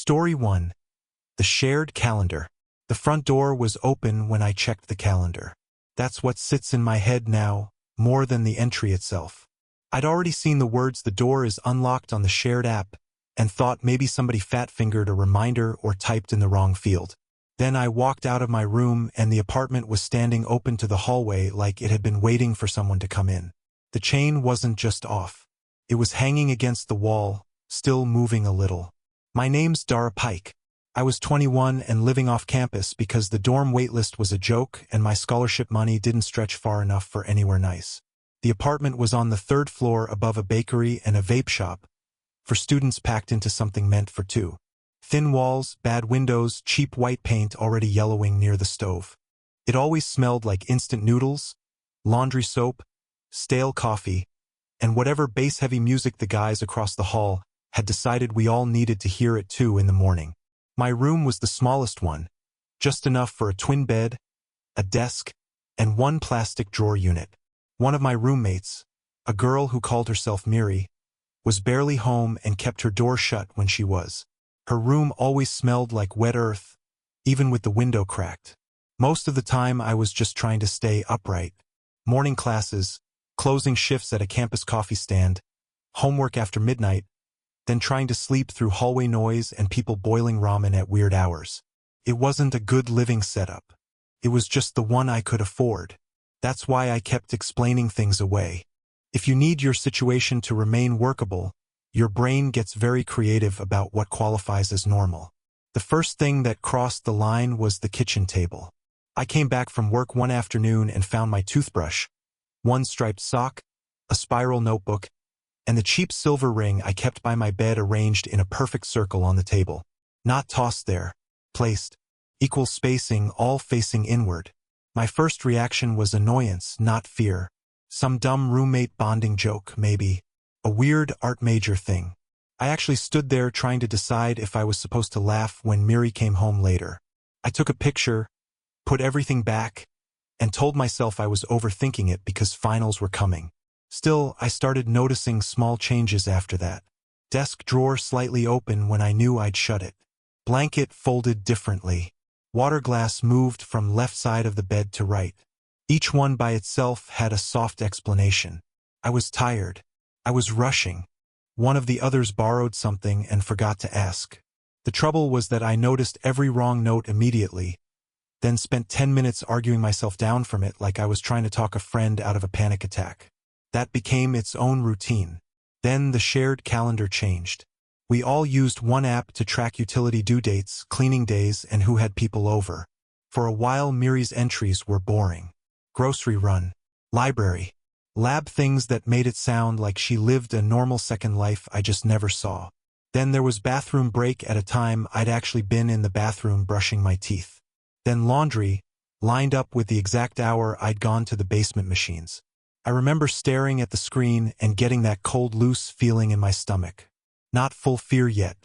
Story 1. The shared calendar. The front door was open when I checked the calendar. That's what sits in my head now, more than the entry itself. I'd already seen the words "the door is unlocked" on the shared app, and thought maybe somebody fat-fingered a reminder or typed in the wrong field. Then I walked out of my room and the apartment was standing open to the hallway like it had been waiting for someone to come in. The chain wasn't just off. It was hanging against the wall, still moving a little. My name's Dara Pike. I was 21 and living off campus because the dorm waitlist was a joke and my scholarship money didn't stretch far enough for anywhere nice. The apartment was on the 3rd floor above a bakery and a vape shop, for students packed into something meant for two. Thin walls, bad windows, cheap white paint already yellowing near the stove. It always smelled like instant noodles, laundry soap, stale coffee, and whatever bass-heavy music the guys across the hall had decided we all needed to hear at 2 in the morning. My room was the smallest one, just enough for a twin bed, a desk, and one plastic drawer unit. One of my roommates, a girl who called herself Miri, was barely home and kept her door shut when she was. Her room always smelled like wet earth, even with the window cracked. Most of the time I was just trying to stay upright. Morning classes, closing shifts at a campus coffee stand, homework after midnight, then trying to sleep through hallway noise and people boiling ramen at weird hours. It wasn't a good living setup. It was just the one I could afford. That's why I kept explaining things away. If you need your situation to remain workable, your brain gets very creative about what qualifies as normal. The first thing that crossed the line was the kitchen table. I came back from work one afternoon and found my toothbrush, one striped sock, a spiral notebook, and the cheap silver ring I kept by my bed arranged in a perfect circle on the table. Not tossed there, placed. Equal spacing, all facing inward. My first reaction was annoyance, not fear. Some dumb roommate bonding joke, maybe. A weird art major thing. I actually stood there trying to decide if I was supposed to laugh when Miri came home later. I took a picture, put everything back, and told myself I was overthinking it because finals were coming. Still, I started noticing small changes after that. Desk drawer slightly open when I knew I'd shut it. Blanket folded differently. Water glass moved from left side of the bed to right. Each one by itself had a soft explanation. I was tired. I was rushing. One of the others borrowed something and forgot to ask. The trouble was that I noticed every wrong note immediately, then spent 10 minutes arguing myself down from it like I was trying to talk a friend out of a panic attack. That became its own routine. Then the shared calendar changed. We all used one app to track utility due dates, cleaning days, and who had people over. For a while Miri's entries were boring. Grocery run, library, lab, things that made it sound like she lived a normal second life I just never saw. Then there was bathroom break at a time I'd actually been in the bathroom brushing my teeth. Then laundry, lined up with the exact hour I'd gone to the basement machines. I remember staring at the screen and getting that cold, loose feeling in my stomach. Not full fear yet,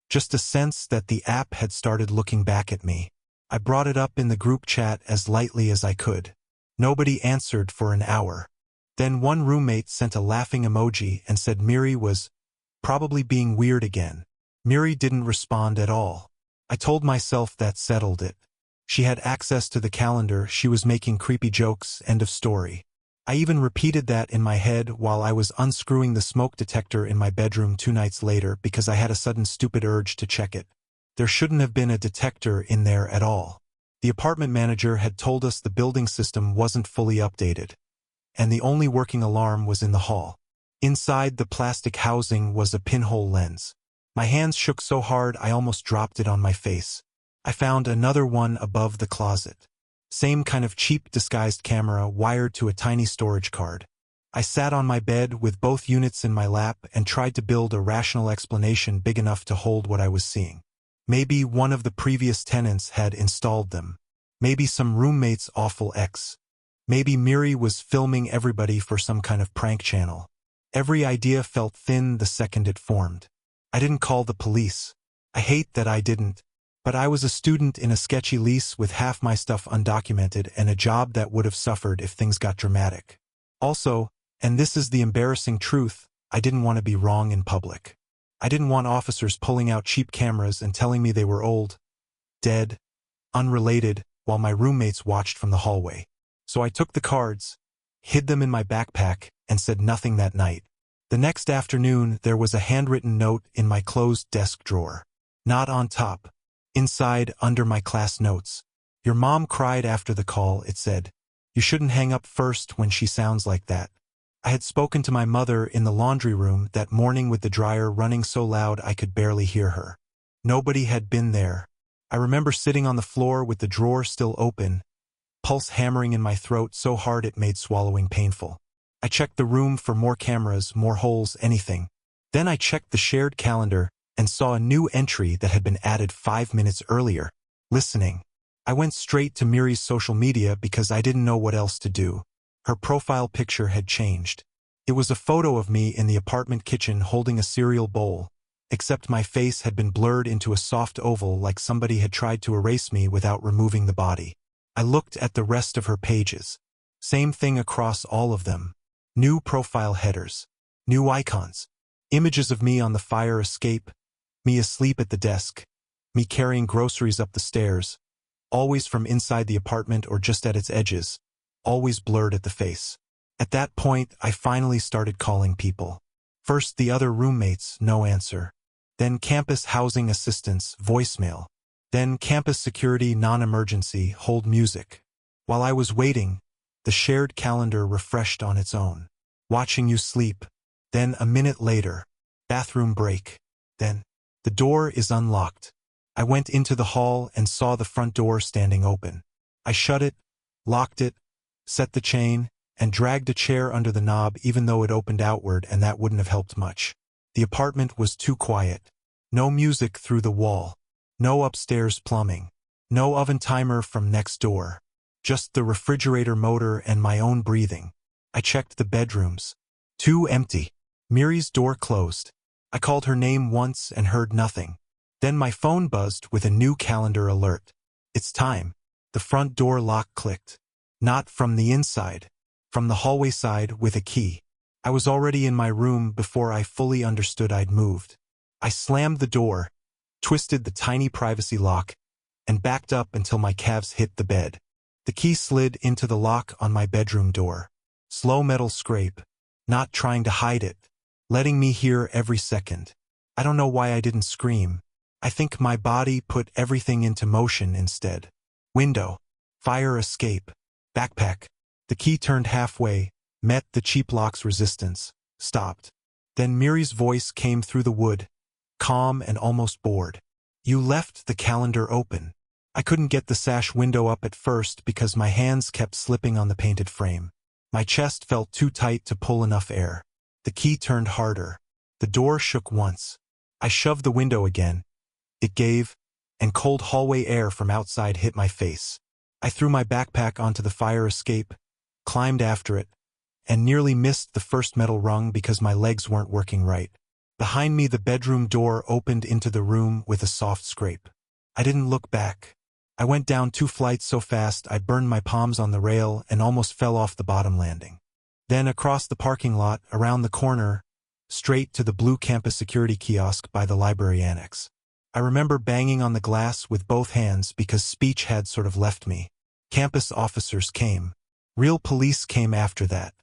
just a sense that the app had started looking back at me. I brought it up in the group chat as lightly as I could. Nobody answered for an hour. Then one roommate sent a laughing emoji and said Miri was probably being weird again. Miri didn't respond at all. I told myself that settled it. She had access to the calendar, she was making creepy jokes, end of story. I even repeated that in my head while I was unscrewing the smoke detector in my bedroom 2 nights later because I had a sudden stupid urge to check it. There shouldn't have been a detector in there at all. The apartment manager had told us the building system wasn't fully updated, and the only working alarm was in the hall. Inside the plastic housing was a pinhole lens. My hands shook so hard I almost dropped it on my face. I found another one above the closet. Same kind of cheap disguised camera wired to a tiny storage card. I sat on my bed with both units in my lap and tried to build a rational explanation big enough to hold what I was seeing. Maybe one of the previous tenants had installed them. Maybe some roommate's awful ex. Maybe Miri was filming everybody for some kind of prank channel. Every idea felt thin the second it formed. I didn't call the police. I hate that I didn't. But I was a student in a sketchy lease with half my stuff undocumented and a job that would have suffered if things got dramatic. Also, and this is the embarrassing truth, I didn't want to be wrong in public. I didn't want officers pulling out cheap cameras and telling me they were old, dead, unrelated, while my roommates watched from the hallway. So I took the cards, hid them in my backpack, and said nothing that night. The next afternoon, there was a handwritten note in my closed desk drawer. Not on top. Inside, under my class notes. Your mom cried after the call, it said. You shouldn't hang up first when she sounds like that. I had spoken to my mother in the laundry room that morning with the dryer running so loud I could barely hear her. Nobody had been there. I remember sitting on the floor with the drawer still open, pulse hammering in my throat so hard it made swallowing painful. I checked the room for more cameras, more holes, anything. Then I checked the shared calendar and saw a new entry that had been added 5 minutes earlier. Listening. I went straight to Miri's social media because I didn't know what else to do. Her profile picture had changed. It was a photo of me in the apartment kitchen holding a cereal bowl, except my face had been blurred into a soft oval like somebody had tried to erase me without removing the body. I looked at the rest of her pages. Same thing across all of them. New profile headers. New icons. Images of me on the fire escape, me asleep at the desk, me carrying groceries up the stairs, always from inside the apartment or just at its edges, always blurred at the face. At that point, I finally started calling people. First the other roommates, no answer. Then campus housing assistants, voicemail. Then campus security, non-emergency, hold music. While I was waiting, the shared calendar refreshed on its own. Watching you sleep. Then a minute later, bathroom break. Then, the door is unlocked. I went into the hall and saw the front door standing open. I shut it, locked it, set the chain, and dragged a chair under the knob even though it opened outward and that wouldn't have helped much. The apartment was too quiet. No music through the wall. No upstairs plumbing. No oven timer from next door. Just the refrigerator motor and my own breathing. I checked the bedrooms. 2 empty. Miri's door closed. I called her name once and heard nothing. Then my phone buzzed with a new calendar alert. It's time. The front door lock clicked. Not from the inside. From the hallway side with a key. I was already in my room before I fully understood I'd moved. I slammed the door, twisted the tiny privacy lock, and backed up until my calves hit the bed. The key slid into the lock on my bedroom door. Slow metal scrape. Not trying to hide it. Letting me hear every second. I don't know why I didn't scream. I think my body put everything into motion instead. Window. Fire escape. Backpack. The key turned halfway, met the cheap lock's resistance, stopped. Then Miri's voice came through the wood, calm and almost bored. You left the calendar open. I couldn't get the sash window up at first because my hands kept slipping on the painted frame. My chest felt too tight to pull enough air. The key turned harder. The door shook once. I shoved the window again. It gave, and cold hallway air from outside hit my face. I threw my backpack onto the fire escape, climbed after it, and nearly missed the first metal rung because my legs weren't working right. Behind me, the bedroom door opened into the room with a soft scrape. I didn't look back. I went down 2 flights so fast I burned my palms on the rail and almost fell off the bottom landing. Then across the parking lot, around the corner, straight to the blue campus security kiosk by the library annex. I remember banging on the glass with both hands because speech had sort of left me. Campus officers came. Real police came after that.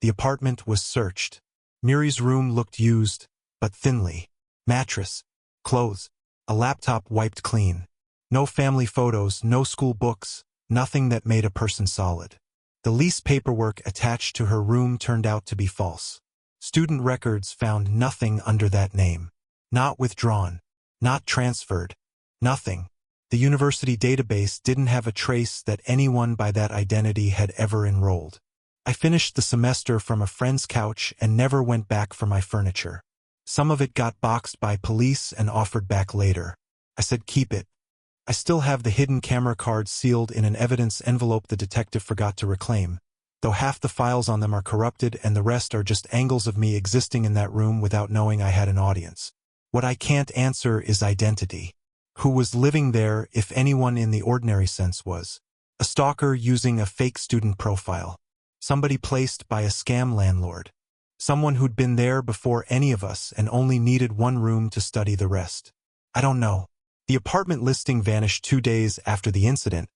The apartment was searched. Miri's room looked used, but thinly. Mattress, clothes, a laptop wiped clean. No family photos, no school books, nothing that made a person solid. The lease paperwork attached to her room turned out to be false. Student records found nothing under that name. Not withdrawn. Not transferred. Nothing. The university database didn't have a trace that anyone by that identity had ever enrolled. I finished the semester from a friend's couch and never went back for my furniture. Some of it got boxed by police and offered back later. I said keep it. I still have the hidden camera cards sealed in an evidence envelope the detective forgot to reclaim, though half the files on them are corrupted and the rest are just angles of me existing in that room without knowing I had an audience. What I can't answer is identity. Who was living there, if anyone in the ordinary sense was? A stalker using a fake student profile. Somebody placed by a scam landlord. Someone who'd been there before any of us and only needed one room to study the rest. I don't know. The apartment listing vanished 2 days after the incident,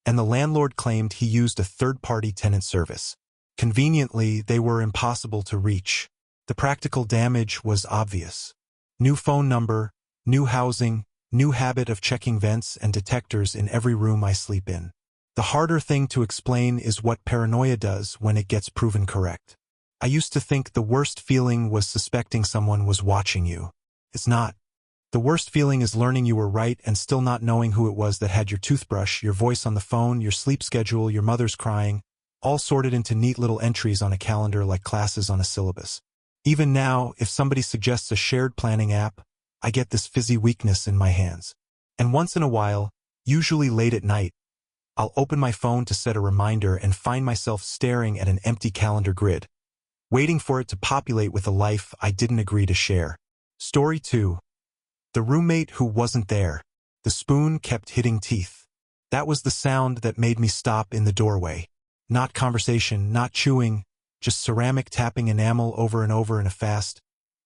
and the landlord claimed he used a third-party tenant service. Conveniently, they were impossible to reach. The practical damage was obvious. New phone number, new housing, new habit of checking vents and detectors in every room I sleep in. The harder thing to explain is what paranoia does when it gets proven correct. I used to think the worst feeling was suspecting someone was watching you. It's not. The worst feeling is learning you were right and still not knowing who it was that had your toothbrush, your voice on the phone, your sleep schedule, your mother's crying, all sorted into neat little entries on a calendar like classes on a syllabus. Even now, if somebody suggests a shared planning app, I get this fizzy weakness in my hands. And once in a while, usually late at night, I'll open my phone to set a reminder and find myself staring at an empty calendar grid, waiting for it to populate with a life I didn't agree to share. Story 2. The roommate who wasn't there. The spoon kept hitting teeth. That was the sound that made me stop in the doorway. Not conversation, not chewing, just ceramic tapping enamel over and over in a fast,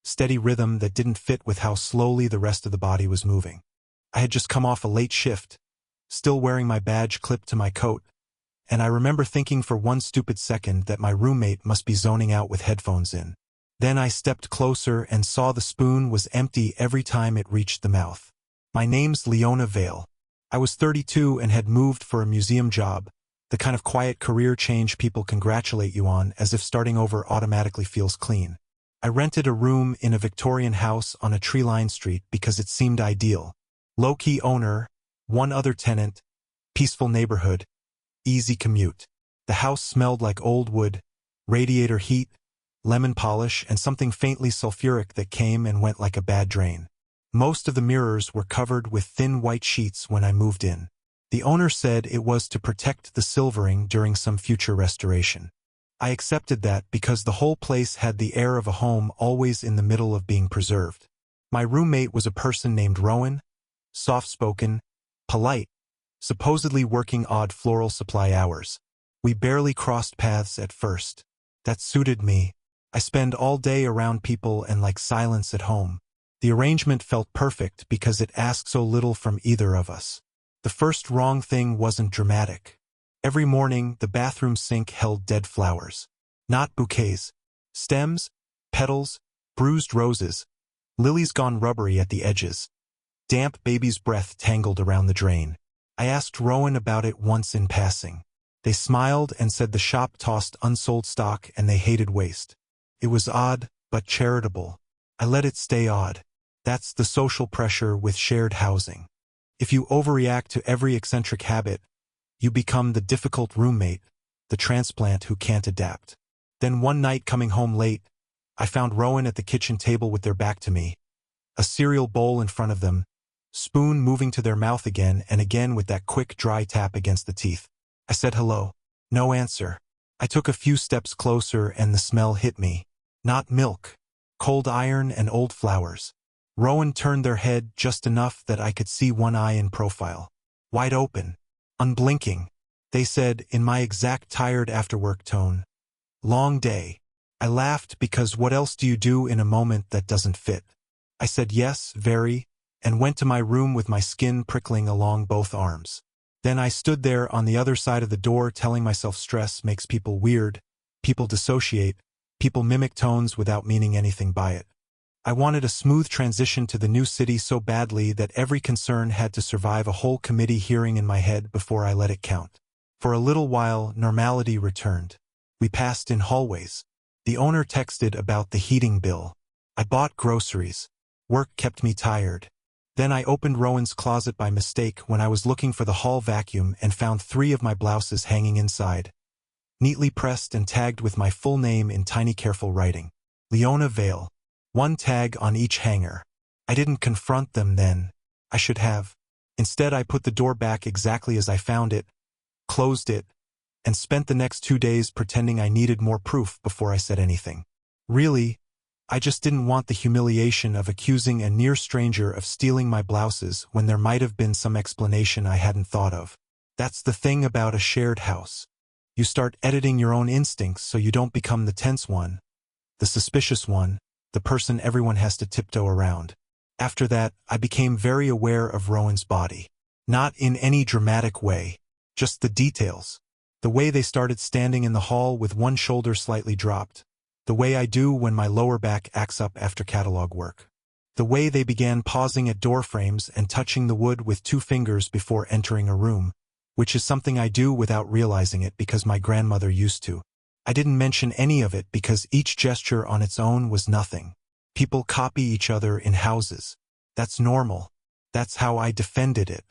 steady rhythm that didn't fit with how slowly the rest of the body was moving. I had just come off a late shift, still wearing my badge clipped to my coat, and I remember thinking for one stupid second that my roommate must be zoning out with headphones in. Then I stepped closer and saw the spoon was empty every time it reached the mouth. My name's Leona Vale. I was 32 and had moved for a museum job, the kind of quiet career change people congratulate you on as if starting over automatically feels clean. I rented a room in a Victorian house on a tree-lined street because it seemed ideal. Low-key owner, one other tenant, peaceful neighborhood, easy commute. The house smelled like old wood, radiator heat, lemon polish, and something faintly sulfuric that came and went like a bad drain. Most of the mirrors were covered with thin white sheets when I moved in. The owner said it was to protect the silvering during some future restoration. I accepted that because the whole place had the air of a home always in the middle of being preserved. My roommate was a person named Rowan, soft-spoken, polite, supposedly working odd floral supply hours. We barely crossed paths at first. That suited me. I spend all day around people and like silence at home. The arrangement felt perfect because it asked so little from either of us. The first wrong thing wasn't dramatic. Every morning, the bathroom sink held dead flowers. Not bouquets. Stems, petals, bruised roses, lilies gone rubbery at the edges. Damp baby's breath tangled around the drain. I asked Rowan about it once in passing. They smiled and said the shop tossed unsold stock and they hated waste. It was odd, but charitable. I let it stay odd. That's the social pressure with shared housing. If you overreact to every eccentric habit, you become the difficult roommate, the transplant who can't adapt. Then one night coming home late, I found Rowan at the kitchen table with their back to me, a cereal bowl in front of them, spoon moving to their mouth again and again with that quick dry tap against the teeth. I said hello. No answer. I took a few steps closer and the smell hit me. Not milk. Cold iron and old flowers. Rowan turned their head just enough that I could see one eye in profile. Wide open. Unblinking. They said, in my exact tired after-work tone, "Long day." I laughed because what else do you do in a moment that doesn't fit? I said yes, very, and went to my room with my skin prickling along both arms. Then I stood there on the other side of the door telling myself stress makes people weird, people dissociate, people mimic tones without meaning anything by it. I wanted a smooth transition to the new city so badly that every concern had to survive a whole committee hearing in my head before I let it count. For a little while, normality returned. We passed in hallways. The owner texted about the heating bill. I bought groceries. Work kept me tired. Then I opened Rowan's closet by mistake when I was looking for the hall vacuum and found 3 of my blouses hanging inside, neatly pressed and tagged with my full name in tiny careful writing. Leona Vale. 1 tag on each hanger. I didn't confront them then. I should have. Instead, I put the door back exactly as I found it, closed it, and spent the next 2 days pretending I needed more proof before I said anything. Really, I just didn't want the humiliation of accusing a near stranger of stealing my blouses when there might have been some explanation I hadn't thought of. That's the thing about a shared house. You start editing your own instincts so you don't become the tense one, the suspicious one, the person everyone has to tiptoe around. After that, I became very aware of Rowan's body. Not in any dramatic way, just the details. The way they started standing in the hall with one shoulder slightly dropped. The way I do when my lower back acts up after catalog work. The way they began pausing at door frames and touching the wood with 2 fingers before entering a room, which is something I do without realizing it because my grandmother used to. I didn't mention any of it because each gesture on its own was nothing. People copy each other in houses. That's normal. That's how I defended it.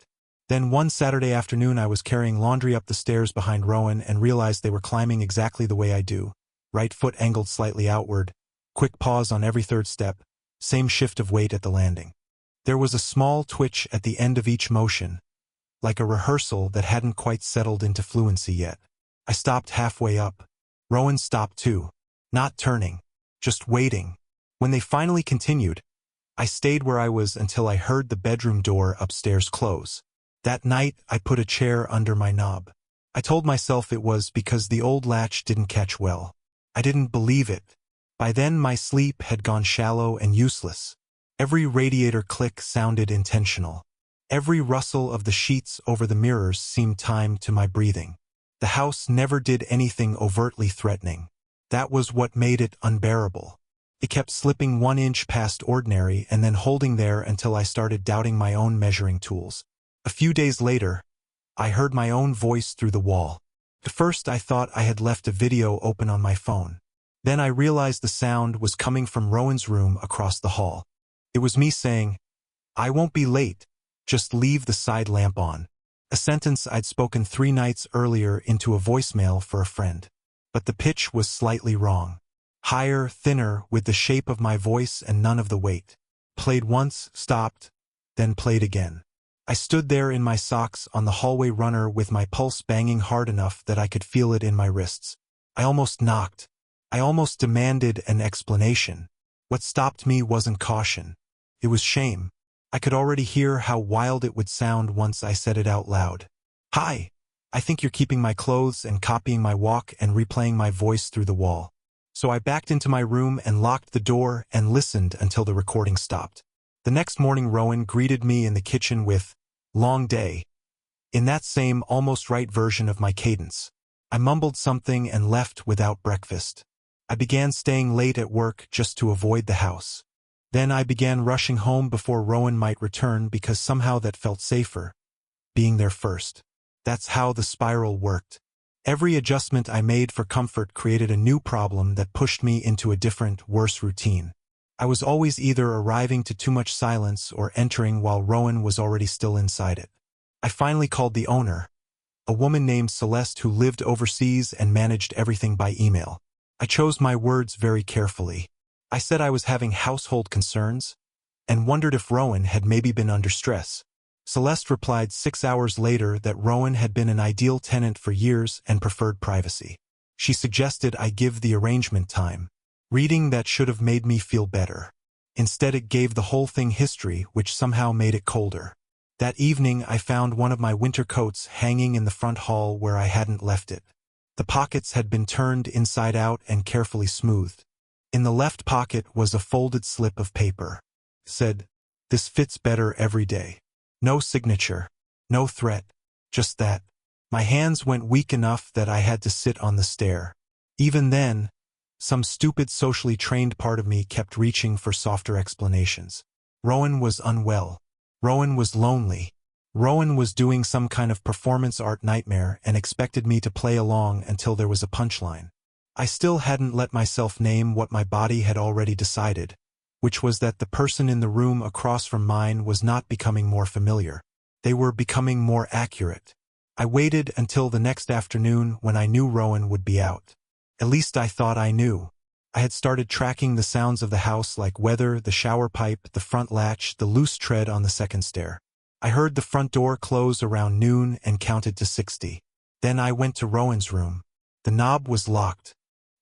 Then one Saturday afternoon I was carrying laundry up the stairs behind Rowan and realized they were climbing exactly the way I do. Right foot angled slightly outward, quick pause on every 3rd step, same shift of weight at the landing. There was a small twitch at the end of each motion, like a rehearsal that hadn't quite settled into fluency yet. I stopped halfway up. Rowan stopped too, not turning, just waiting. When they finally continued, I stayed where I was until I heard the bedroom door upstairs close. That night, I put a chair under my knob. I told myself it was because the old latch didn't catch well. I didn't believe it. By then, my sleep had gone shallow and useless. Every radiator click sounded intentional. Every rustle of the sheets over the mirrors seemed timed to my breathing. The house never did anything overtly threatening. That was what made it unbearable. It kept slipping 1 inch past ordinary and then holding there until I started doubting my own measuring tools. A few days later, I heard my own voice through the wall. At first I thought I had left a video open on my phone. Then I realized the sound was coming from Rowan's room across the hall. It was me saying, "I won't be late. Just leave the side lamp on." A sentence I'd spoken 3 nights earlier into a voicemail for a friend. But the pitch was slightly wrong. Higher, thinner, with the shape of my voice and none of the weight. Played once, stopped, then played again. I stood there in my socks on the hallway runner with my pulse banging hard enough that I could feel it in my wrists. I almost knocked. I almost demanded an explanation. What stopped me wasn't caution. It was shame. I could already hear how wild it would sound once I said it out loud. "Hi, I think you're keeping my clothes and copying my walk and replaying my voice through the wall." So I backed into my room and locked the door and listened until the recording stopped. The next morning Rowan greeted me in the kitchen with, "Long day," in that same almost right version of my cadence. I mumbled something and left without breakfast. I began staying late at work just to avoid the house. Then I began rushing home before Rowan might return because somehow that felt safer, being there first. That's how the spiral worked. Every adjustment I made for comfort created a new problem that pushed me into a different, worse routine. I was always either arriving to too much silence or entering while Rowan was already still inside it. I finally called the owner, a woman named Celeste who lived overseas and managed everything by email. I chose my words very carefully. I said I was having household concerns and wondered if Rowan had maybe been under stress. Celeste replied 6 hours later that Rowan had been an ideal tenant for years and preferred privacy. She suggested I give the arrangement time. Reading that should have made me feel better. Instead it gave the whole thing history, which somehow made it colder. That evening I found one of my winter coats hanging in the front hall where I hadn't left it. The pockets had been turned inside out and carefully smoothed. In the left pocket was a folded slip of paper. It said, "This fits better every day." No signature, no threat, just that. My hands went weak enough that I had to sit on the stair. Even then, some stupid socially trained part of me kept reaching for softer explanations. Rowan was unwell. Rowan was lonely. Rowan was doing some kind of performance art nightmare and expected me to play along until there was a punchline. I still hadn't let myself name what my body had already decided, which was that the person in the room across from mine was not becoming more familiar. They were becoming more accurate. I waited until the next afternoon when I knew Rowan would be out. At least I thought I knew. I had started tracking the sounds of the house like weather, the shower pipe, the front latch, the loose tread on the second stair. I heard the front door close around noon and counted to 60. Then I went to Rowan's room. The knob was locked.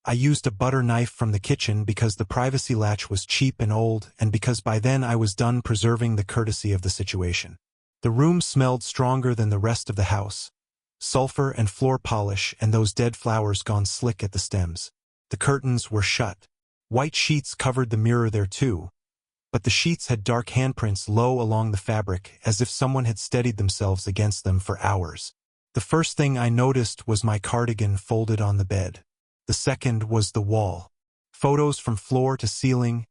I used a butter knife from the kitchen because the privacy latch was cheap and old and because by then I was done preserving the courtesy of the situation. The room smelled stronger than the rest of the house. Sulfur and floor polish and those dead flowers gone slick at the stems. The curtains were shut. White sheets covered the mirror there too, but the sheets had dark handprints low along the fabric as if someone had steadied themselves against them for hours. The first thing I noticed was my cardigan folded on the bed. The second was the wall. Photos from floor to ceiling,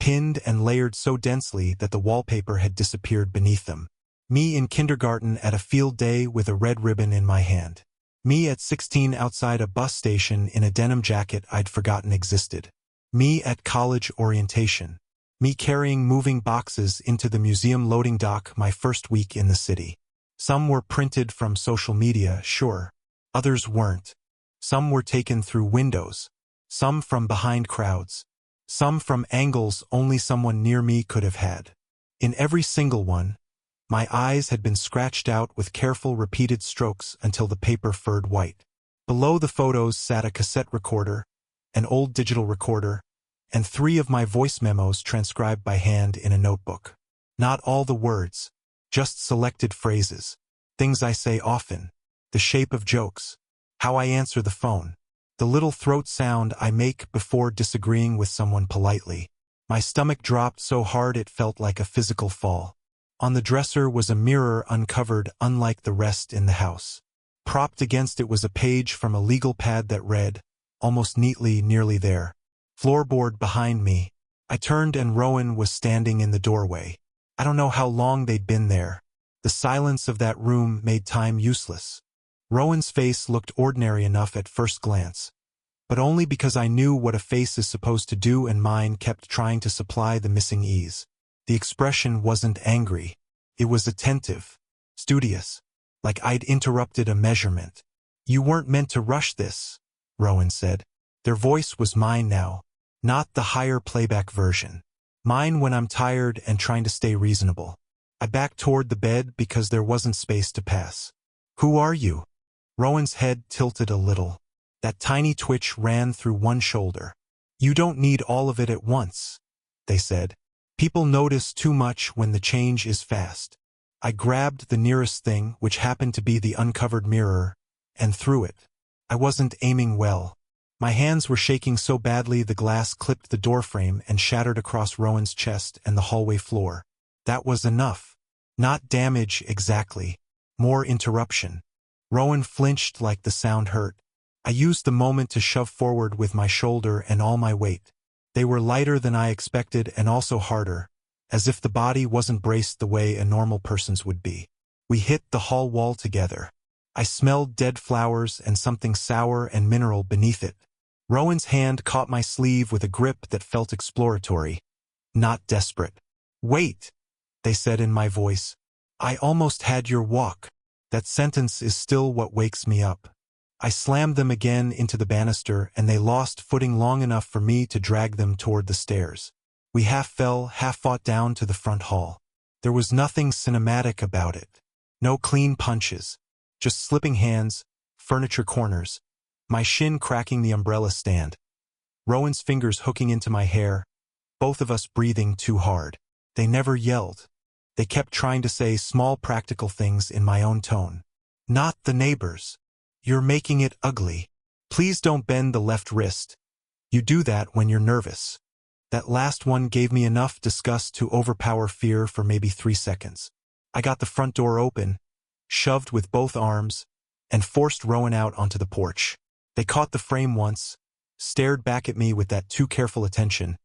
pinned and layered so densely that the wallpaper had disappeared beneath them. Me in kindergarten at a field day with a red ribbon in my hand. Me at 16 outside a bus station in a denim jacket I'd forgotten existed. Me at college orientation. Me carrying moving boxes into the museum loading dock my first week in the city. Some were printed from social media, sure. Others weren't. Some were taken through windows. Some from behind crowds. Some from angles only someone near me could have had. In every single one, my eyes had been scratched out with careful repeated strokes until the paper furred white. Below the photos sat a cassette recorder, an old digital recorder, and 3 of my voice memos transcribed by hand in a notebook. Not all the words, just selected phrases, things I say often, the shape of jokes, how I answer the phone, the little throat sound I make before disagreeing with someone politely. My stomach dropped so hard it felt like a physical fall. On the dresser was a mirror uncovered unlike the rest in the house. Propped against it was a page from a legal pad that read, almost neatly, nearly there. Floorboard behind me. I turned and Rowan was standing in the doorway. I don't know how long they'd been there. The silence of that room made time useless. Rowan's face looked ordinary enough at first glance, but only because I knew what a face is supposed to do and mine kept trying to supply the missing ease. The expression wasn't angry. It was attentive, studious, like I'd interrupted a measurement. "You weren't meant to rush this," Rowan said. Their voice was mine now, not the higher playback version. Mine when I'm tired and trying to stay reasonable. I backed toward the bed because there wasn't space to pass. "Who are you?" Rowan's head tilted a little. That tiny twitch ran through one shoulder. "You don't need all of it at once," they said. "People notice too much when the change is fast." I grabbed the nearest thing, which happened to be the uncovered mirror, and threw it. I wasn't aiming well. My hands were shaking so badly the glass clipped the doorframe and shattered across Rowan's chest and the hallway floor. That was enough. Not damage exactly. More interruption. Rowan flinched like the sound hurt. I used the moment to shove forward with my shoulder and all my weight. They were lighter than I expected and also harder, as if the body wasn't braced the way a normal person's would be. We hit the hall wall together. I smelled dead flowers and something sour and mineral beneath it. Rowan's hand caught my sleeve with a grip that felt exploratory, not desperate. "Wait," they said in my voice. "I almost had your walk." That sentence is still what wakes me up. I slammed them again into the banister and they lost footing long enough for me to drag them toward the stairs. We half fell, half fought down to the front hall. There was nothing cinematic about it. No clean punches. Just slipping hands, furniture corners, my shin cracking the umbrella stand. Rowan's fingers hooking into my hair, both of us breathing too hard. They never yelled. They kept trying to say small practical things in my own tone. "Not the neighbors. You're making it ugly. Please don't bend the left wrist. You do that when you're nervous." That last one gave me enough disgust to overpower fear for maybe 3 seconds. I got the front door open, shoved with both arms, and forced Rowan out onto the porch. They caught the frame once, stared back at me with that too careful attention,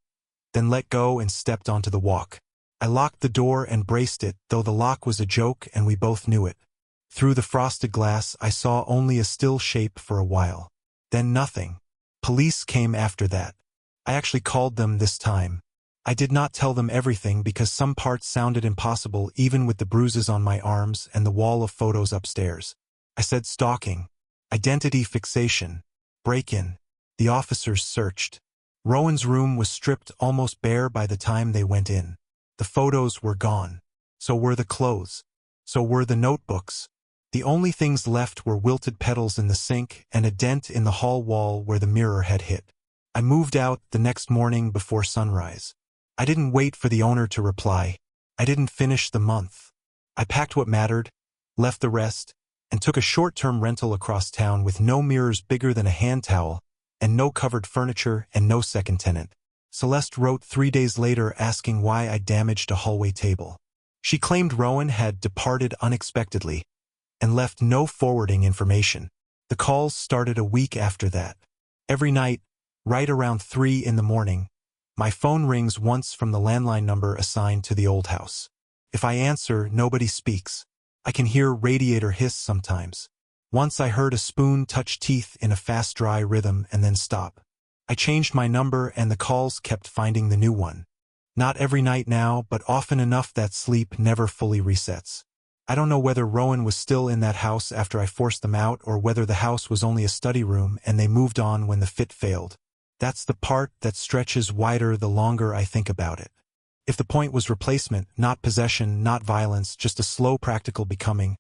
then let go and stepped onto the walk. I locked the door and braced it, though the lock was a joke and we both knew it. Through the frosted glass, I saw only a still shape for a while. Then nothing. Police came after that. I actually called them this time. I did not tell them everything because some parts sounded impossible even with the bruises on my arms and the wall of photos upstairs. I said stalking, identity fixation, break-in. The officers searched. Rowan's room was stripped almost bare by the time they went in. The photos were gone. So were the clothes. So were the notebooks. The only things left were wilted petals in the sink and a dent in the hall wall where the mirror had hit. I moved out the next morning before sunrise. I didn't wait for the owner to reply. I didn't finish the month. I packed what mattered, left the rest, and took a short-term rental across town with no mirrors bigger than a hand towel, and no covered furniture and no second tenant. Celeste wrote 3 days later asking why I damaged a hallway table. She claimed Rowan had departed unexpectedly and left no forwarding information. The calls started a week after that. Every night, right around 3 in the morning, my phone rings once from the landline number assigned to the old house. If I answer, nobody speaks. I can hear radiator hiss sometimes. Once I heard a spoon touch teeth in a fast, dry rhythm and then stop. I changed my number and the calls kept finding the new one. Not every night now, but often enough that sleep never fully resets. I don't know whether Rowan was still in that house after I forced them out or whether the house was only a study room and they moved on when the fit failed. That's the part that stretches wider the longer I think about it. If the point was replacement, not possession, not violence, just a slow practical becoming,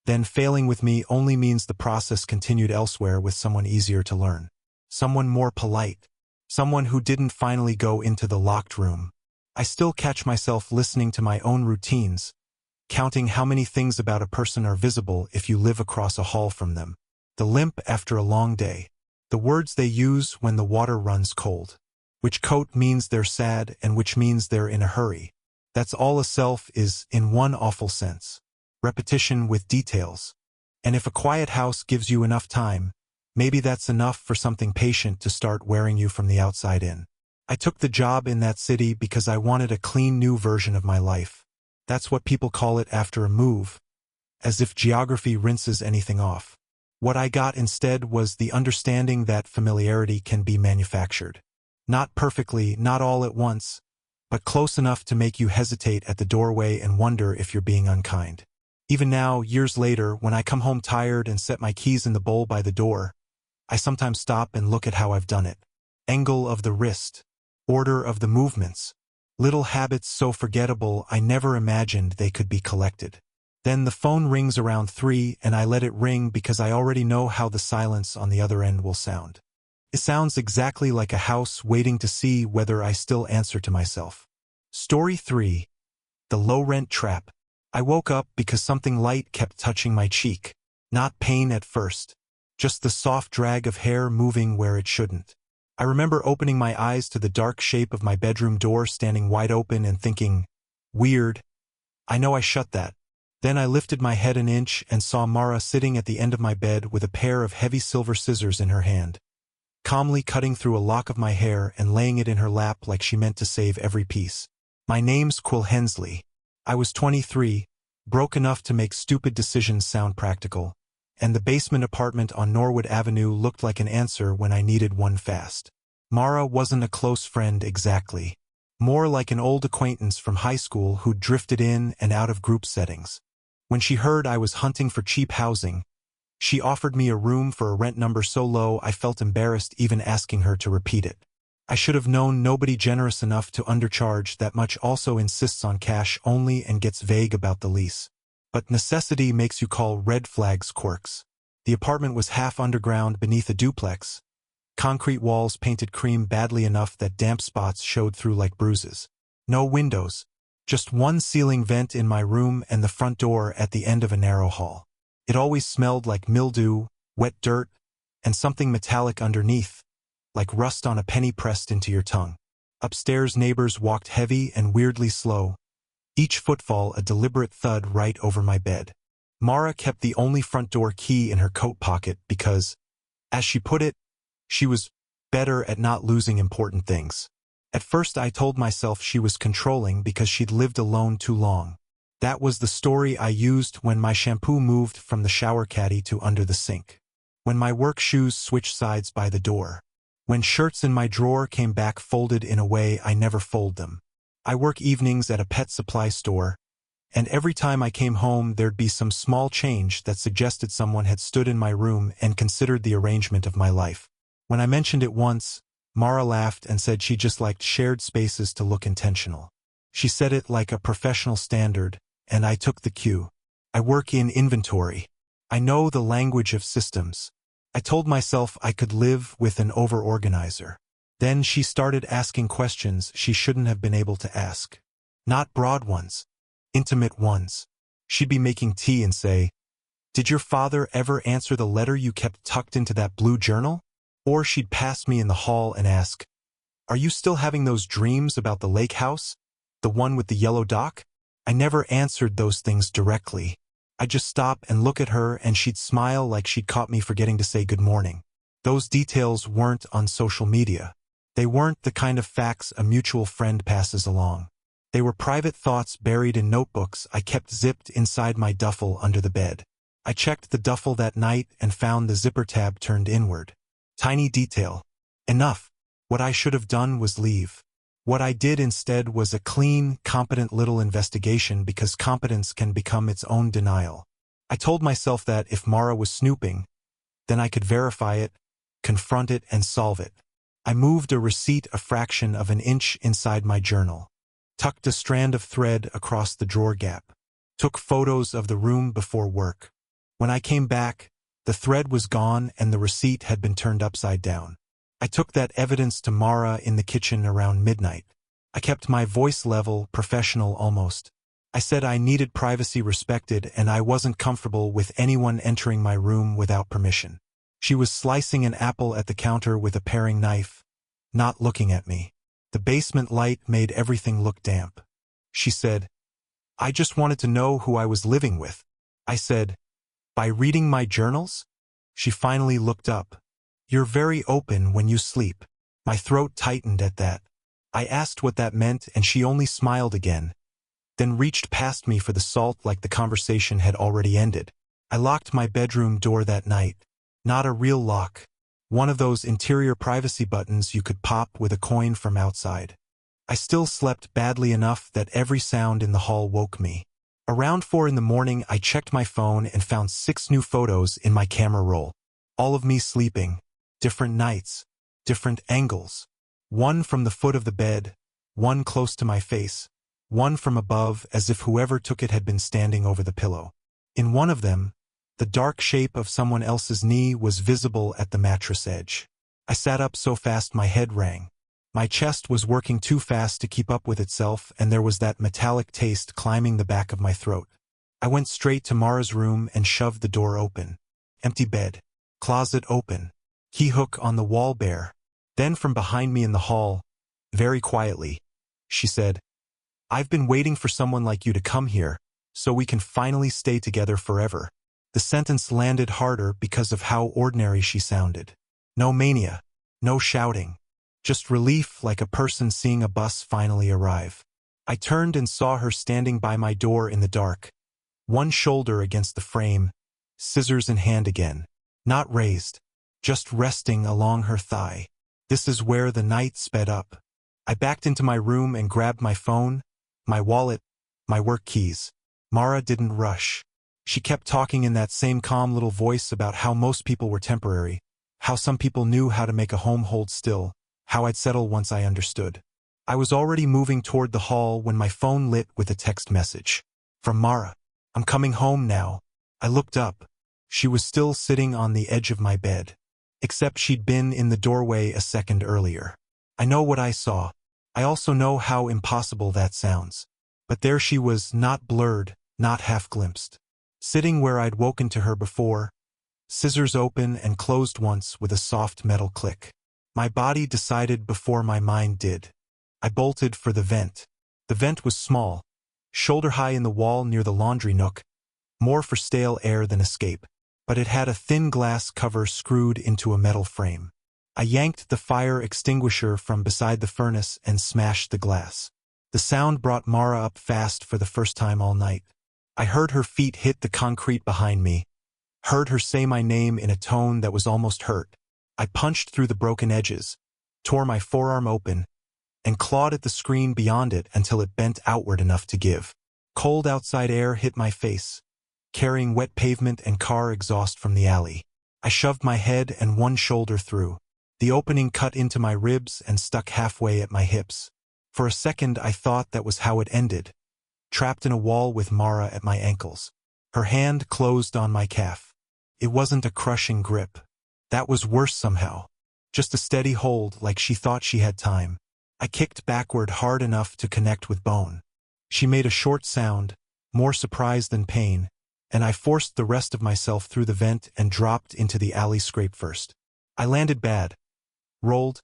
then failing with me only means the process continued elsewhere with someone easier to learn. Someone more polite. Someone who didn't finally go into the locked room. I still catch myself listening to my own routines, counting how many things about a person are visible if you live across a hall from them. The limp after a long day. The words they use when the water runs cold. Which coat means they're sad and which means they're in a hurry. That's all a self is, in one awful sense. Repetition with details. And if a quiet house gives you enough time, maybe that's enough for something patient to start wearing you from the outside in. I took the job in that city because I wanted a clean new version of my life. That's what people call it after a move, as if geography rinses anything off. What I got instead was the understanding that familiarity can be manufactured. Not perfectly, not all at once, but close enough to make you hesitate at the doorway and wonder if you're being unkind. Even now, years later, when I come home tired and set my keys in the bowl by the door, I sometimes stop and look at how I've done it. Angle of the wrist. Order of the movements. Little habits so forgettable I never imagined they could be collected. Then the phone rings around 3 and I let it ring because I already know how the silence on the other end will sound. It sounds exactly like a house waiting to see whether I still answer to myself. Story 3. The low-rent trap. I woke up because something light kept touching my cheek. Not pain at first. Just the soft drag of hair moving where it shouldn't. I remember opening my eyes to the dark shape of my bedroom door standing wide open and thinking, weird. I know I shut that. Then I lifted my head an inch and saw Mara sitting at the end of my bed with a pair of heavy silver scissors in her hand, calmly cutting through a lock of my hair and laying it in her lap like she meant to save every piece. My name's Quill Hensley. I was 23, broke enough to make stupid decisions sound practical, and the basement apartment on Norwood Avenue looked like an answer when I needed one fast. Mara wasn't a close friend exactly. More like an old acquaintance from high school who'd drifted in and out of group settings. When she heard I was hunting for cheap housing, she offered me a room for a rent number so low I felt embarrassed even asking her to repeat it. I should have known nobody generous enough to undercharge that much also insists on cash only and gets vague about the lease. But necessity makes you call red flags quirks. The apartment was half underground beneath a duplex. Concrete walls painted cream badly enough that damp spots showed through like bruises. No windows. Just one ceiling vent in my room and the front door at the end of a narrow hall. It always smelled like mildew, wet dirt, and something metallic underneath, like rust on a penny pressed into your tongue. Upstairs neighbors walked heavy and weirdly slow, each footfall a deliberate thud right over my bed. Mara kept the only front door key in her coat pocket because, as she put it, she was better at not losing important things. At first I told myself she was controlling because she'd lived alone too long. That was the story I used when my shampoo moved from the shower caddy to under the sink. When my work shoes switched sides by the door. When shirts in my drawer came back folded in a way I never fold them. I work evenings at a pet supply store, and every time I came home there'd be some small change that suggested someone had stood in my room and considered the arrangement of my life. When I mentioned it once, Mara laughed and said she just liked shared spaces to look intentional. She said it like a professional standard, and I took the cue. I work in inventory. I know the language of systems. I told myself I could live with an over-organizer. Then she started asking questions she shouldn't have been able to ask. Not broad ones. Intimate ones. She'd be making tea and say, "Did your father ever answer the letter you kept tucked into that blue journal?" Or she'd pass me in the hall and ask, Are you still having those dreams about the lake house? The one with the yellow dock? I never answered those things directly. I'd just stop and look at her and she'd smile like she'd caught me forgetting to say good morning. Those details weren't on social media. They weren't the kind of facts a mutual friend passes along. They were private thoughts buried in notebooks I kept zipped inside my duffel under the bed. I checked the duffel that night and found the zipper tab turned inward. Tiny detail. Enough. What I should have done was leave. What I did instead was a clean, competent little investigation because competence can become its own denial. I told myself that if Mara was snooping, then I could verify it, confront it, and solve it. I moved a receipt a fraction of an inch inside my journal, tucked a strand of thread across the drawer gap, took photos of the room before work. When I came back, the thread was gone and the receipt had been turned upside down. I took that evidence to Mara in the kitchen around midnight. I kept my voice level, professional almost. I said I needed privacy respected and I wasn't comfortable with anyone entering my room without permission. She was slicing an apple at the counter with a paring knife, not looking at me. The basement light made everything look damp. She said, "I just wanted to know who I was living with." I said, "By reading my journals?" She finally looked up. "You're very open when you sleep." My throat tightened at that. I asked what that meant and she only smiled again, then reached past me for the salt like the conversation had already ended. I locked my bedroom door that night. Not a real lock. One of those interior privacy buttons you could pop with a coin from outside. I still slept badly enough that every sound in the hall woke me. Around 4 in the morning, I checked my phone and found 6 new photos in my camera roll. All of me sleeping. Different nights. Different angles. One from the foot of the bed. One close to my face. One from above as if whoever took it had been standing over the pillow. In one of them, the dark shape of someone else's knee was visible at the mattress edge. I sat up so fast my head rang. My chest was working too fast to keep up with itself and there was that metallic taste climbing the back of my throat. I went straight to Mara's room and shoved the door open. Empty bed. Closet open. Key hook on the wall bare. Then from behind me in the hall, very quietly, she said, "I've been waiting for someone like you to come here, so we can finally stay together forever." The sentence landed harder because of how ordinary she sounded. No mania. No shouting. Just relief like a person seeing a bus finally arrive. I turned and saw her standing by my door in the dark. One shoulder against the frame, scissors in hand again. Not raised. Just resting along her thigh. This is where the night sped up. I backed into my room and grabbed my phone, my wallet, my work keys. Mara didn't rush. She kept talking in that same calm little voice about how most people were temporary, how some people knew how to make a home hold still, how I'd settle once I understood. I was already moving toward the hall when my phone lit with a text message. From Mara. "I'm coming home now." I looked up. She was still sitting on the edge of my bed. Except she'd been in the doorway a second earlier. I know what I saw. I also know how impossible that sounds. But there she was, not blurred, not half-glimpsed. Sitting where I'd woken to her before, scissors open and closed once with a soft metal click. My body decided before my mind did. I bolted for the vent. The vent was small, shoulder-high in the wall near the laundry nook, more for stale air than escape, but it had a thin glass cover screwed into a metal frame. I yanked the fire extinguisher from beside the furnace and smashed the glass. The sound brought Mara up fast for the first time all night. I heard her feet hit the concrete behind me, heard her say my name in a tone that was almost hurt. I punched through the broken edges, tore my forearm open, and clawed at the screen beyond it until it bent outward enough to give. Cold outside air hit my face, carrying wet pavement and car exhaust from the alley. I shoved my head and one shoulder through. The opening cut into my ribs and stuck halfway at my hips. For a second I thought that was how it ended, trapped in a wall with Mara at my ankles. Her hand closed on my calf. It wasn't a crushing grip. That was worse somehow. Just a steady hold like she thought she had time. I kicked backward hard enough to connect with bone. She made a short sound, more surprise than pain, and I forced the rest of myself through the vent and dropped into the alley scrape first. I landed bad. Rolled,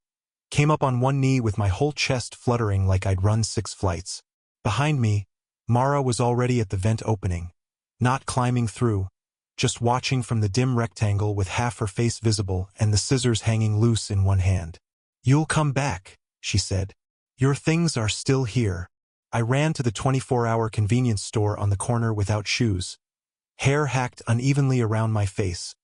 Came up on one knee with my whole chest fluttering like I'd run 6 flights. Behind me, Mara was already at the vent opening, not climbing through, just watching from the dim rectangle with half her face visible and the scissors hanging loose in one hand. "You'll come back," she said. "Your things are still here." I ran to the 24-hour convenience store on the corner without shoes, hair hacked unevenly around my face,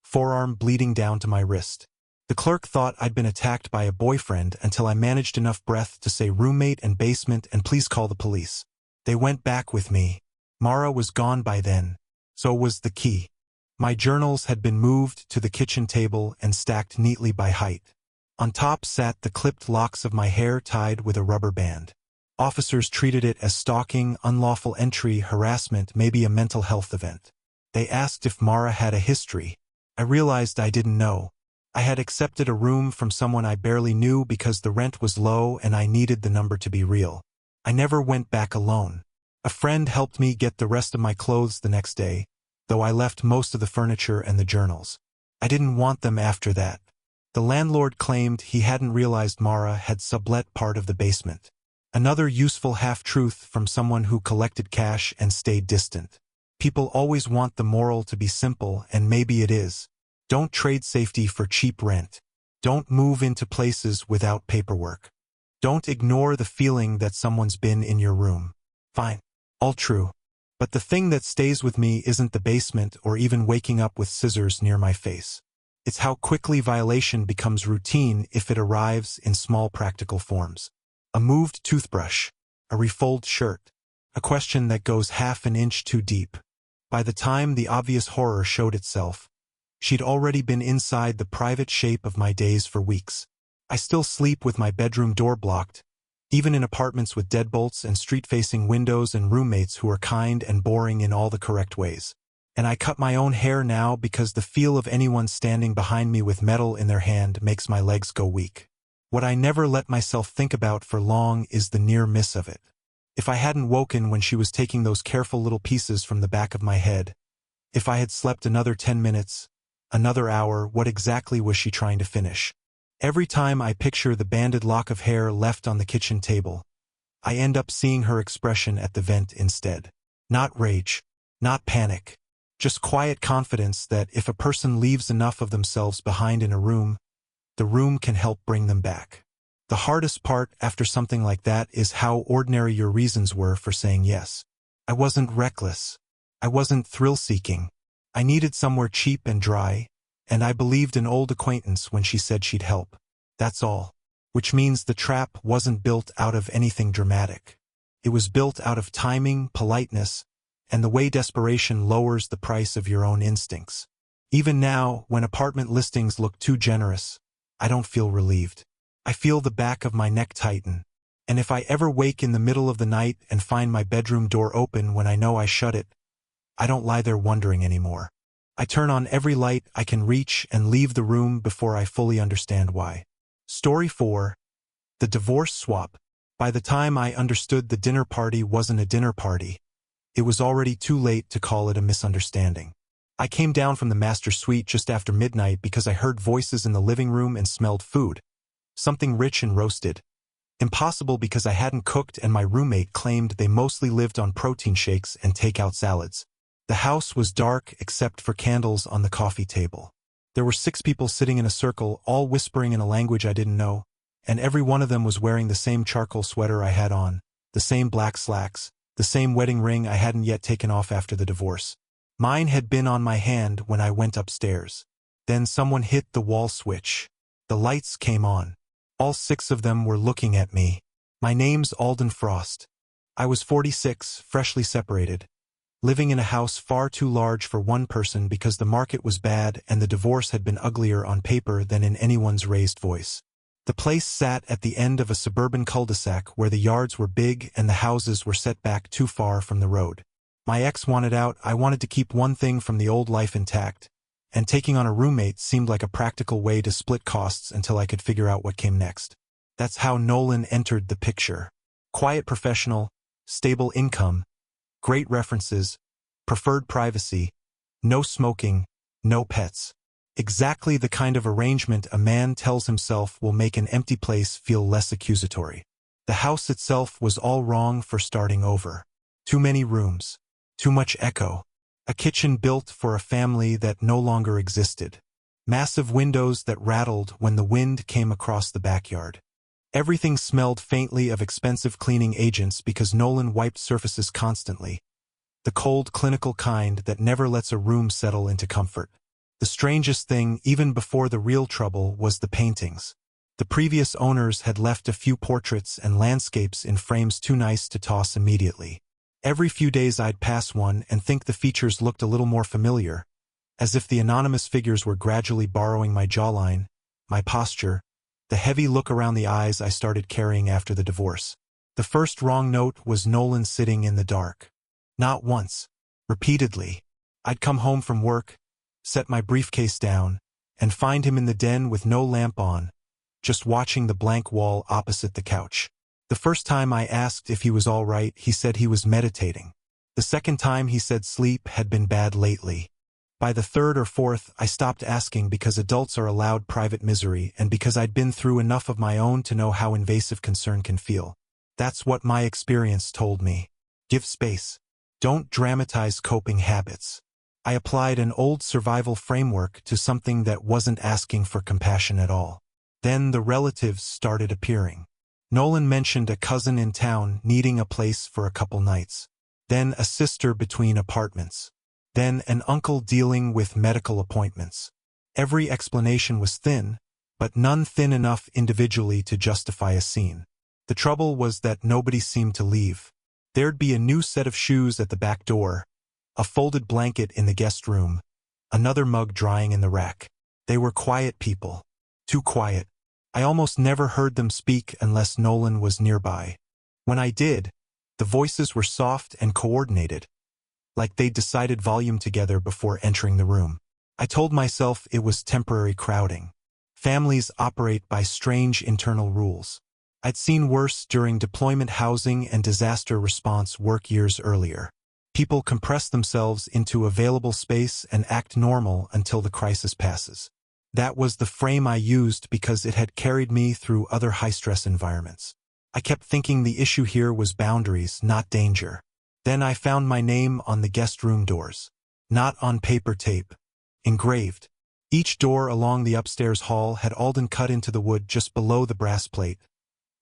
forearm bleeding down to my wrist. The clerk thought I'd been attacked by a boyfriend until I managed enough breath to say roommate and basement and please call the police. They went back with me. Mara was gone by then. So was the key. My journals had been moved to the kitchen table and stacked neatly by height. On top sat the clipped locks of my hair tied with a rubber band. Officers treated it as stalking, unlawful entry, harassment, maybe a mental health event. They asked if Mara had a history. I realized I didn't know. I had accepted a room from someone I barely knew because the rent was low and I needed the number to be real. I never went back alone. A friend helped me get the rest of my clothes the next day, though I left most of the furniture and the journals. I didn't want them after that. The landlord claimed he hadn't realized Mara had sublet part of the basement. Another useful half-truth from someone who collected cash and stayed distant. People always want the moral to be simple, and maybe it is. Don't trade safety for cheap rent. Don't move into places without paperwork. Don't ignore the feeling that someone's been in your room. Fine. All true. But the thing that stays with me isn't the basement or even waking up with scissors near my face. It's how quickly violation becomes routine if it arrives in small practical forms. A moved toothbrush, a refolded shirt, a question that goes half an inch too deep. By the time the obvious horror showed itself, she'd already been inside the private shape of my days for weeks. I still sleep with my bedroom door blocked, even in apartments with deadbolts and street-facing windows and roommates who are kind and boring in all the correct ways. And I cut my own hair now because the feel of anyone standing behind me with metal in their hand makes my legs go weak. What I never let myself think about for long is the near miss of it. If I hadn't woken when she was taking those careful little pieces from the back of my head, if I had slept another 10 minutes, another hour, what exactly was she trying to finish? Every time I picture the banded lock of hair left on the kitchen table, I end up seeing her expression at the vent instead. Not rage, not panic, just quiet confidence that if a person leaves enough of themselves behind in a room, the room can help bring them back. The hardest part after something like that is how ordinary your reasons were for saying yes. I wasn't reckless. I wasn't thrill-seeking. I needed somewhere cheap and dry, and I believed an old acquaintance when she said she'd help. That's all. Which means the trap wasn't built out of anything dramatic. It was built out of timing, politeness, and the way desperation lowers the price of your own instincts. Even now, when apartment listings look too generous, I don't feel relieved. I feel the back of my neck tighten. And if I ever wake in the middle of the night and find my bedroom door open when I know I shut it, I don't lie there wondering anymore. I turn on every light I can reach and leave the room before I fully understand why. Story 4. The divorce swap. By the time I understood the dinner party wasn't a dinner party, it was already too late to call it a misunderstanding. I came down from the master suite just after midnight because I heard voices in the living room and smelled food. Something rich and roasted. Impossible because I hadn't cooked and my roommate claimed they mostly lived on protein shakes and takeout salads. The house was dark except for candles on the coffee table. There were 6 people sitting in a circle, all whispering in a language I didn't know, and every one of them was wearing the same charcoal sweater I had on, the same black slacks, the same wedding ring I hadn't yet taken off after the divorce. Mine had been on my hand when I went upstairs. Then someone hit the wall switch. The lights came on. All 6 of them were looking at me. My name's Alden Frost. I was 46, freshly separated, living in a house far too large for one person because the market was bad and the divorce had been uglier on paper than in anyone's raised voice. The place sat at the end of a suburban cul-de-sac where the yards were big and the houses were set back too far from the road. My ex wanted out, I wanted to keep one thing from the old life intact, and taking on a roommate seemed like a practical way to split costs until I could figure out what came next. That's how Nolan entered the picture. Quiet professional, stable income, great references, preferred privacy, no smoking, no pets. Exactly the kind of arrangement a man tells himself will make an empty place feel less accusatory. The house itself was all wrong for starting over. Too many rooms. Too much echo. A kitchen built for a family that no longer existed. Massive windows that rattled when the wind came across the backyard. Everything smelled faintly of expensive cleaning agents because Nolan wiped surfaces constantly. The cold, clinical kind that never lets a room settle into comfort. The strangest thing, even before the real trouble, was the paintings. The previous owners had left a few portraits and landscapes in frames too nice to toss immediately. Every few days I'd pass one and think the features looked a little more familiar, as if the anonymous figures were gradually borrowing my jawline, my posture, the heavy look around the eyes I started carrying after the divorce. The first wrong note was Nolan sitting in the dark. Not once. Repeatedly. I'd come home from work, set my briefcase down, and find him in the den with no lamp on, just watching the blank wall opposite the couch. The first time I asked if he was all right, he said he was meditating. The second time he said sleep had been bad lately. By the third or fourth, I stopped asking because adults are allowed private misery and because I'd been through enough of my own to know how invasive concern can feel. That's what my experience told me. Give space. Don't dramatize coping habits. I applied an old survival framework to something that wasn't asking for compassion at all. Then the relatives started appearing. Nolan mentioned a cousin in town needing a place for a couple nights. Then a sister between apartments. Then an uncle dealing with medical appointments. Every explanation was thin, but none thin enough individually to justify a scene. The trouble was that nobody seemed to leave. There'd be a new set of shoes at the back door, a folded blanket in the guest room, another mug drying in the rack. They were quiet people. Too quiet. I almost never heard them speak unless Nolan was nearby. When I did, the voices were soft and coordinated, like they'd decided volume together before entering the room. I told myself it was temporary crowding. Families operate by strange internal rules. I'd seen worse during deployment housing and disaster response work years earlier. People compress themselves into available space and act normal until the crisis passes. That was the frame I used because it had carried me through other high-stress environments. I kept thinking the issue here was boundaries, not danger. Then I found my name on the guest room doors. Not on paper tape. Engraved. Each door along the upstairs hall had Alden cut into the wood just below the brass plate.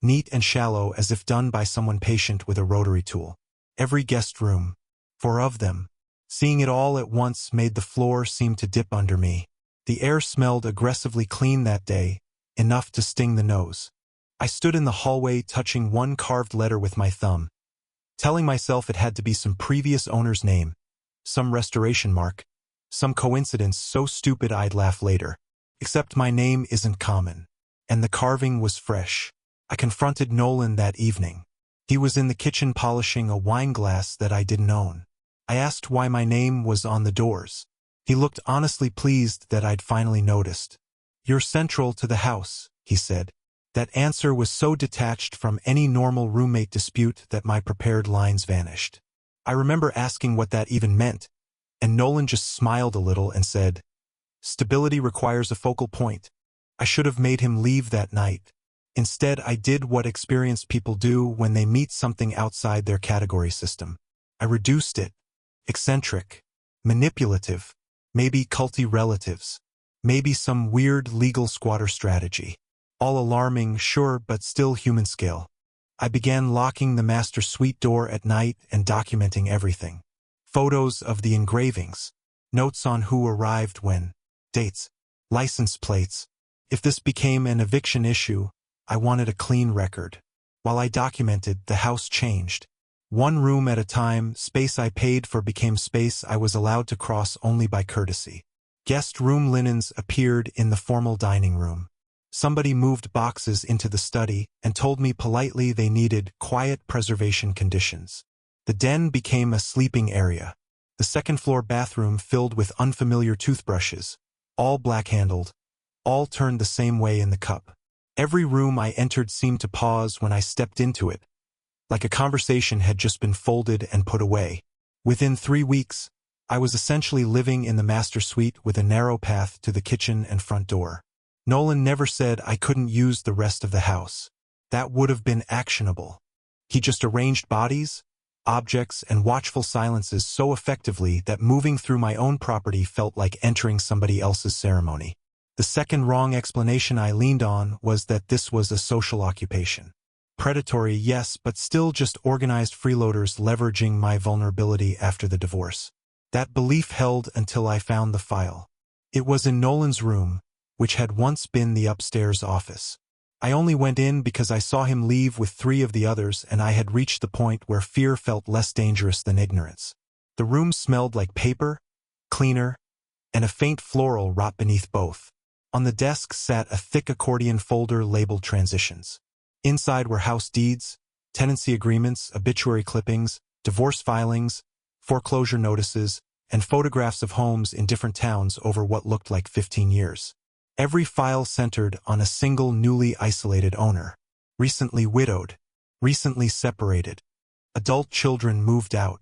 Neat and shallow as if done by someone patient with a rotary tool. Every guest room. 4 of them. Seeing it all at once made the floor seem to dip under me. The air smelled aggressively clean that day, enough to sting the nose. I stood in the hallway touching one carved letter with my thumb, telling myself it had to be some previous owner's name, some restoration mark, some coincidence so stupid I'd laugh later. Except my name isn't common. And the carving was fresh. I confronted Nolan that evening. He was in the kitchen polishing a wine glass that I didn't own. I asked why my name was on the doors. He looked honestly pleased that I'd finally noticed. "You're central to the house," he said. That answer was so detached from any normal roommate dispute that my prepared lines vanished. I remember asking what that even meant, and Nolan just smiled a little and said, "Stability requires a focal point." I should have made him leave that night. Instead, I did what experienced people do when they meet something outside their category system. I reduced it. Eccentric. Manipulative. Maybe culty relatives. Maybe some weird legal squatter strategy. All alarming, sure, but still human scale. I began locking the master suite door at night and documenting everything. Photos of the engravings. Notes on who arrived when. Dates. License plates. If this became an eviction issue, I wanted a clean record. While I documented, the house changed. One room at a time, space I paid for became space I was allowed to cross only by courtesy. Guest room linens appeared in the formal dining room. Somebody moved boxes into the study and told me politely they needed quiet preservation conditions. The den became a sleeping area. The second-floor bathroom filled with unfamiliar toothbrushes, all black-handled, all turned the same way in the cup. Every room I entered seemed to pause when I stepped into it, like a conversation had just been folded and put away. Within 3 weeks, I was essentially living in the master suite with a narrow path to the kitchen and front door. Nolan never said I couldn't use the rest of the house. That would have been actionable. He just arranged bodies, objects, and watchful silences so effectively that moving through my own property felt like entering somebody else's ceremony. The second wrong explanation I leaned on was that this was a social occupation. Predatory, yes, but still just organized freeloaders leveraging my vulnerability after the divorce. That belief held until I found the file. It was in Nolan's room, which had once been the upstairs office. I only went in because I saw him leave with 3 of the others, and I had reached the point where fear felt less dangerous than ignorance. The room smelled like paper, cleaner, and a faint floral rot beneath both. On the desk sat a thick accordion folder labeled Transitions. Inside were house deeds, tenancy agreements, obituary clippings, divorce filings, foreclosure notices, and photographs of homes in different towns over what looked like 15 years. Every file centered on a single newly isolated owner. Recently widowed, recently separated, adult children moved out,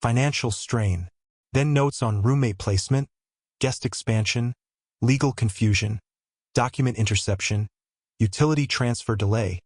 financial strain, then notes on roommate placement, guest expansion, legal confusion, document interception, utility transfer delay,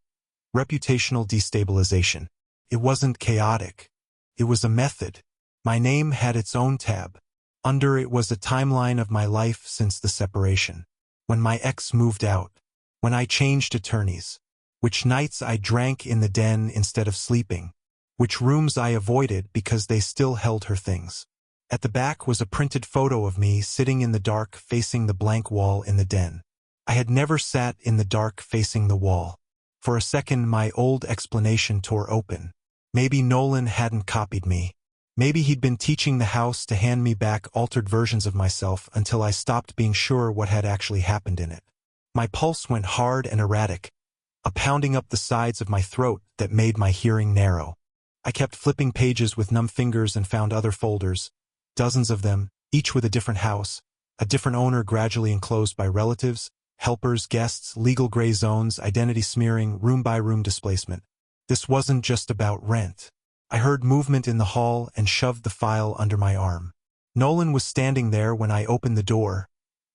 reputational destabilization. It wasn't chaotic. It was a method. My name had its own tab. Under it was a timeline of my life since the separation. When my ex moved out. When I changed attorneys. Which nights I drank in the den instead of sleeping. Which rooms I avoided because they still held her things. At the back was a printed photo of me sitting in the dark facing the blank wall in the den. I had never sat in the dark facing the wall. For a second my old explanation tore open. Maybe Nolan hadn't copied me. Maybe he'd been teaching the house to hand me back altered versions of myself until I stopped being sure what had actually happened in it. My pulse went hard and erratic, a pounding up the sides of my throat that made my hearing narrow. I kept flipping pages with numb fingers and found other folders, dozens of them, each with a different house, a different owner gradually enclosed by relatives, helpers, guests, legal gray zones, identity smearing, room-by-room displacement. This wasn't just about rent. I heard movement in the hall and shoved the file under my arm. Nolan was standing there when I opened the door,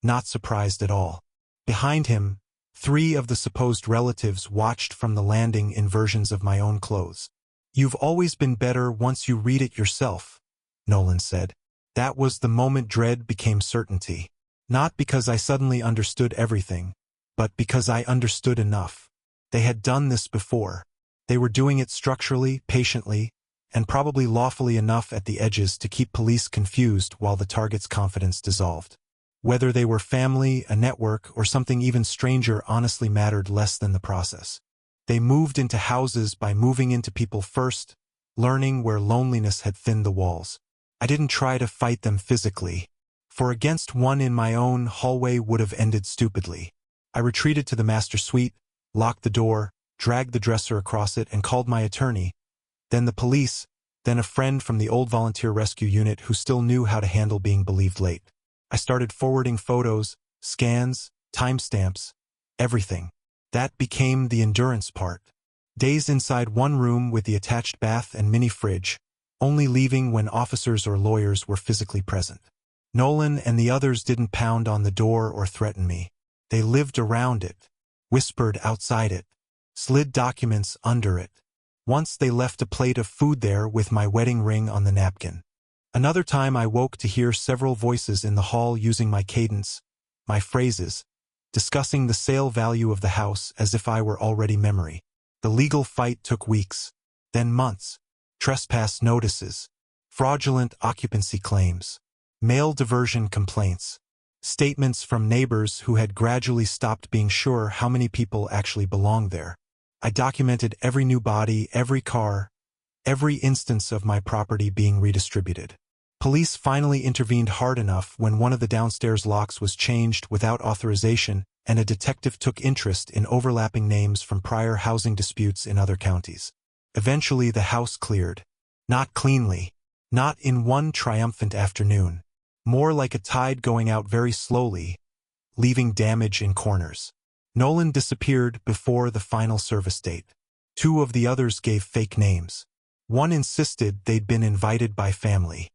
not surprised at all. Behind him, 3 of the supposed relatives watched from the landing in versions of my own clothes. "You've always been better once you read it yourself," Nolan said. That was the moment dread became certainty. Not because I suddenly understood everything, but because I understood enough. They had done this before. They were doing it structurally, patiently, and probably lawfully enough at the edges to keep police confused while the target's confidence dissolved. Whether they were family, a network, or something even stranger honestly mattered less than the process. They moved into houses by moving into people first, learning where loneliness had thinned the walls. I didn't try to fight them physically, for against one in my own hallway would have ended stupidly. I retreated to the master suite, locked the door, dragged the dresser across it, and called my attorney, then the police, then a friend from the old volunteer rescue unit who still knew how to handle being believed late. I started forwarding photos, scans, timestamps, everything. That became the endurance part. Days inside one room with the attached bath and mini fridge, only leaving when officers or lawyers were physically present. Nolan and the others didn't pound on the door or threaten me. They lived around it, whispered outside it, slid documents under it. Once they left a plate of food there with my wedding ring on the napkin. Another time I woke to hear several voices in the hall using my cadence, my phrases, discussing the sale value of the house as if I were already memory. The legal fight took weeks, then months. Trespass notices, fraudulent occupancy claims, mail diversion complaints, statements from neighbors who had gradually stopped being sure how many people actually belonged there. I documented every new body, every car, every instance of my property being redistributed. Police finally intervened hard enough when one of the downstairs locks was changed without authorization, and a detective took interest in overlapping names from prior housing disputes in other counties. Eventually the house cleared. Not cleanly. Not in one triumphant afternoon. More like a tide going out very slowly, leaving damage in corners. Nolan disappeared before the final service date. 2 of the others gave fake names. One insisted they'd been invited by family.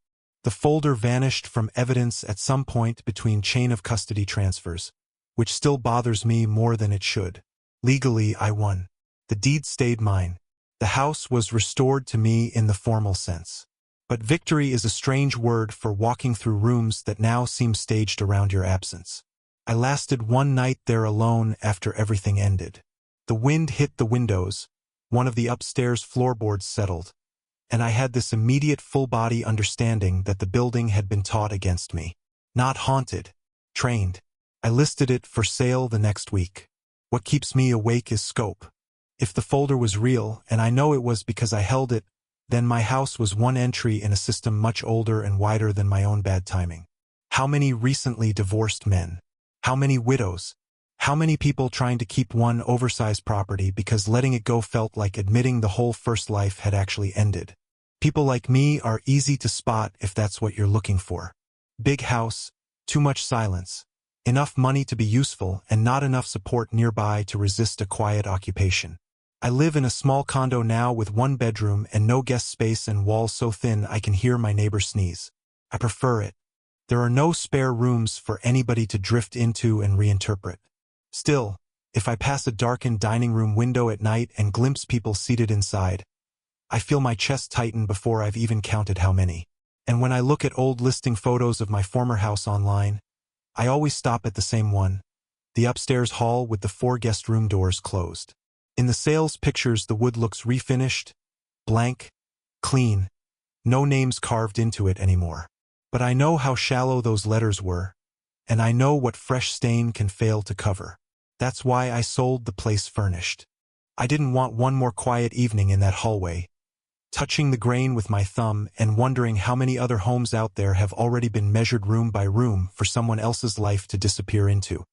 The folder vanished from evidence at some point between chain of custody transfers, which still bothers me more than it should. Legally, I won. The deed stayed mine. The house was restored to me in the formal sense. But victory is a strange word for walking through rooms that now seem staged around your absence. I lasted one night there alone after everything ended. The wind hit the windows, one of the upstairs floorboards settled, and I had this immediate full-body understanding that the building had been taught against me. Not haunted, trained. I listed it for sale the next week. What keeps me awake is scope. If the folder was real, and I know it was because I held it, then my house was one entry in a system much older and wider than my own bad timing. How many recently divorced men? How many widows? How many people trying to keep one oversized property because letting it go felt like admitting the whole first life had actually ended? People like me are easy to spot if that's what you're looking for. Big house, too much silence, enough money to be useful and not enough support nearby to resist a quiet occupation. I live in a small condo now with one bedroom and no guest space and walls so thin I can hear my neighbor sneeze. I prefer it. There are no spare rooms for anybody to drift into and reinterpret. Still, if I pass a darkened dining room window at night and glimpse people seated inside, I feel my chest tighten before I've even counted how many. And when I look at old listing photos of my former house online, I always stop at the same one, the upstairs hall with the 4 guest room doors closed. In the sales pictures, the wood looks refinished, blank, clean, no names carved into it anymore. But I know how shallow those letters were, and I know what fresh stain can fail to cover. That's why I sold the place furnished. I didn't want one more quiet evening in that hallway, touching the grain with my thumb and wondering how many other homes out there have already been measured room by room for someone else's life to disappear into.